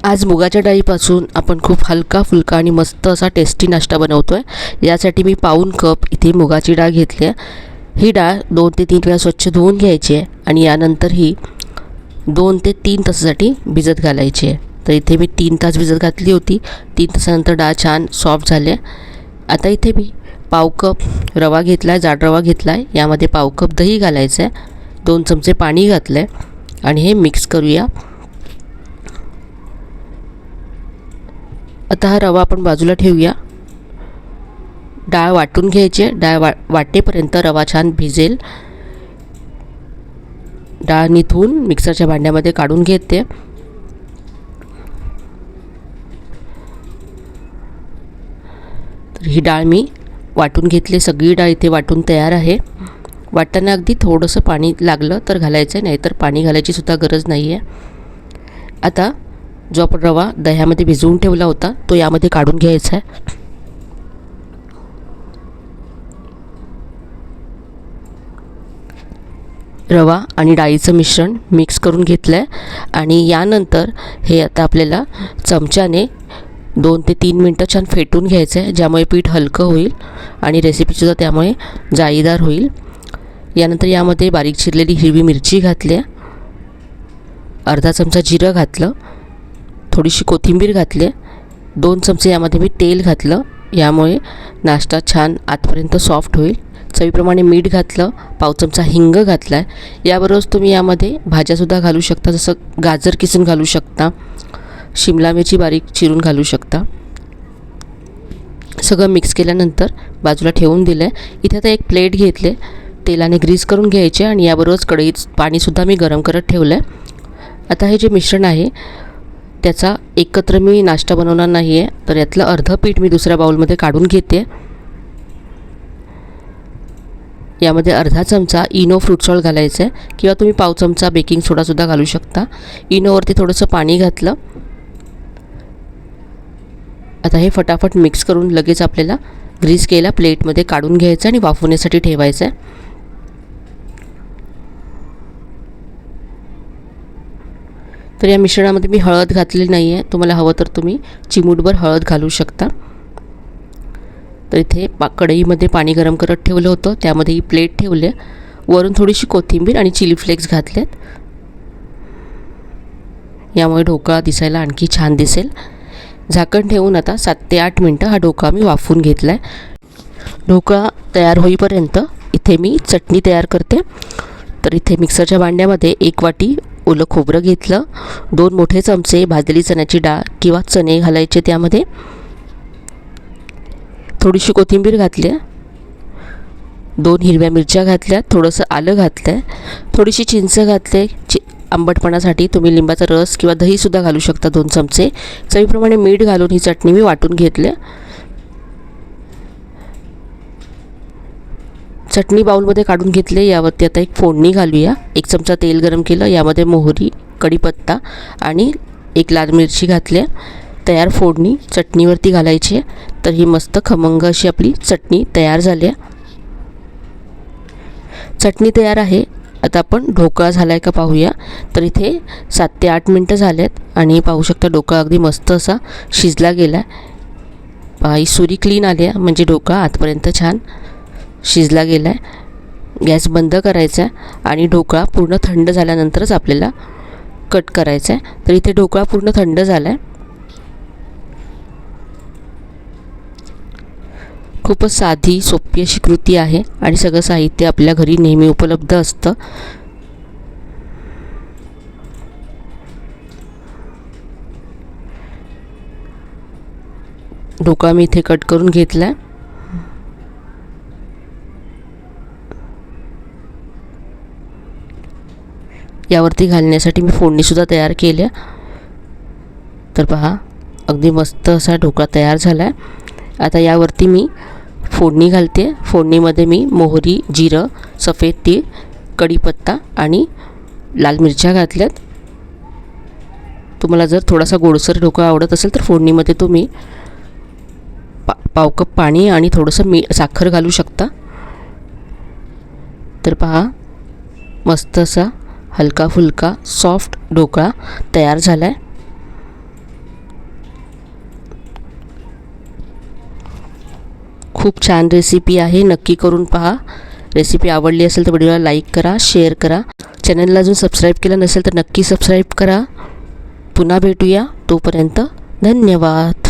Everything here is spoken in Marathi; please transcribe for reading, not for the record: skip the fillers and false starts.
आज मुगाच्या डाळीपासून आपण खूप हलका फुलका आणि मस्त असा टेस्टी नाश्ता बनवतो आहे। यासाठी मी पाऊण कप इथे मुगाची डाळ घेतली आहे। ही डाळ 2 ते 3 वेळा स्वच्छ धुवून घ्यायची आहे आणि यानंतर ही 2 ते 3 तासासाठी भिजत घालायची आहे। तर इथे मी 3 तास भिजत घातली होती। 3 तासानंतर डाळ छान सॉफ्ट झाली। आता इथे मी पाव कप रवा घेतला आहे, जाड रवा घेतला आहे। यामध्ये पाव कप दही घालायचं आहे, 2 चमचे पाणी घातलं आहे आणि हे मिक्स करूया। आता हा रवा आपण बाजूला ठेवूया। डाळ वाटून घ्यायची आहे। डाळ वाटेपर्यंत रवा छान भिजेल। डाळ निथून मिक्सरच्या भांड्यामध्ये काढून घेते। तर ही डाळ मी वाटून घेतली, सगळी डाळ इथे वाटून तयार आहे। वाटताना अगदी थोडंसं पाणी लागलं तर घालायचं आहे, नाहीतर पाणी घालायची सुद्धा गरज नाही आहे। आता जो आपण रवा दह्यामध्ये भिजवून ठेवला होता तो यामध्ये काढून घ्यायचा आहे। रवा आणि डाळीचं मिश्रण मिक्स करून घेतलं आहे आणि यानंतर हे आता आपल्याला चमच्याने 2 ते 3 मिनटं छान फेटून घ्यायचं आहे, ज्यामुळे पीठ हलकं होईल आणि रेसिपीसुद्धा त्यामुळे जाळीदार होईल। यानंतर यामध्ये बारीक चिरलेली हिरवी मिरची घातली आहे, अर्धा चमचा जिरं घातलं, थोडीशी कोथिंबीर घातली, 2 चमचे यामध्ये मी तेल घातलं, यामुळे नाश्ता छान आतपर्यंत सॉफ्ट होईल। चवीप्रमाणे मीठ घातलं, पाव चमचा हिंग घातला आहे। याबरोबरच तुम्ही यामध्ये भाज्यासुद्धा घालू शकता, जसं गाजर किसून घालू शकता, शिमला मिरची बारीक चिरून घालू शकता। सगळं मिक्स केल्यानंतर बाजूला ठेवून दिलं आहे। इथे आता एक प्लेट घेतले, तेलाने ग्रीस करून घ्यायचे आणि याबरोबरच कढईत पाणीसुद्धा मी गरम करत ठेवलं आहे। आता हे जे मिश्रण आहे त्याचा एकत्र मी नाश्ता बनवणार नाही आहे, तर यातलं अर्धं पीठ मी दुसऱ्या बाउलमध्ये काढून घेते। यामध्ये अर्धा चमचा इनो फ्रूट सॉल्ट घालायचं आहे किंवा तुम्ही पाव चमचा बेकिंग सोडासुद्धा घालू शकता। इनोवरती थोडंसं पाणी घातलं। आता हे फटाफट मिक्स करून लगेच आपल्याला ग्रीस केलेल्या प्लेटमध्ये काढून घ्यायचं आणि वाफवण्यासाठी ठेवायचं आहे। तर या मिश्रणामध्ये मी हळद घातलेली नाही आहे, तुम्हाला हवं तर तुम्ही चिमूटभर हळद घालू शकता। तर इथे कढईमध्ये पाणी गरम करत ठेवलं होतं, त्यामध्ये ही प्लेट ठेवले, वरून थोडीशी कोथिंबीर आणि चिली फ्लेक्स घातलेत, यामुळे ढोकळा दिसायला आणखी छान दिसेल। झाकण ठेवून आता 7 ते 8 मिनटं हा ढोकळा मी वाफवून घेतला आहे। ढोकळा तयार होईपर्यंत इथे मी चटणी तयार करते। तर इथे मिक्सरच्या भांड्यामध्ये 1 वाटी ओलं खोबरं घेतलं, 2 मोठे चमचे भाजलेली चण्याची डाळ किंवा चणे घालायचे, त्यामध्ये थोडीशी कोथिंबीर घातली, 2 हिरव्या मिरच्या घातल्या, थोडंसं आलं घातलं, थोडीशी चिंच घातले आंबटपणासाठी, तुम्ही लिंबाचा रस किंवा दहीसुद्धा घालू शकता, 2 चमचे। चवीप्रमाणे मीठ घालून ही चटणी मी वाटून घेतली। चटणी बाउलमध्ये काढून घेतले। यावरती आता एक फोडणी घालूया। 1 चमचा तेल गरम केलं, यामध्ये मोहरी, कढीपत्ता आणि 1 लाल मिरची घातली। तयार फोडणी चटणीवरती घालायची आहे। तर ही मस्त खमंग अशी आपली चटणी तयार झाली आहे। चटणी तयार आहे। आता आपण ढोकळा झाला आहे का पाहूया। तर इथे 7 ते 8 मिनटं झालेत आणि पाहू शकता ढोकळा अगदी मस्त असा शिजला गेला आहे। पहा, ही सुरी क्लीन आली आहे, म्हणजे ढोकळा आतपर्यंत छान शिजला गेला आहे। गॅस बंद करायचा आहे आणि ढोकळा पूर्ण थंड झाल्यानंतरच आपल्याला कट करायचा आहे। तर इथे ढोकळा पूर्ण थंड झाला आहे। खूपच साधी सोपी अशी कृती आहे आणि सगळं साहित्य आपल्या घरी नेहमी उपलब्ध असतं। ढोकळा मी इथे कट करून घेतला आहे। यावरती घालण्यासाठी मी फोडणीसुद्धा तयार केली। तर पहा, अगदी मस्त असा ढोकळा तयार झाला आहे। आता यावरती मी फोडणी घालते। फोडणीमध्ये मी मोहरी, जिरं, सफेद तीळ, कढीपत्ता आणि लाल मिरच्या घातल्यात। तुम्हाला जर थोडासा गोडसर ढोकळा आवडत असेल तर फोडणीमध्ये तुम्ही पाव कप पाणी आणि थोडंसं साखर घालू शकता। तर पहा, मस्त असा हलका फुलका सॉफ्ट ढोकळा तयार झाला आहे। खूप छान रेसिपी आहे, नक्की करून पहा. रेसिपी आवडली असेल तर व्हिडिओला लाईक करा, शेअर करा. चॅनलला अजून सबस्क्राईब केलं नसेल तर नक्की सबस्क्राईब करा. पुन्हा भेटूया, तोपर्यंत धन्यवाद.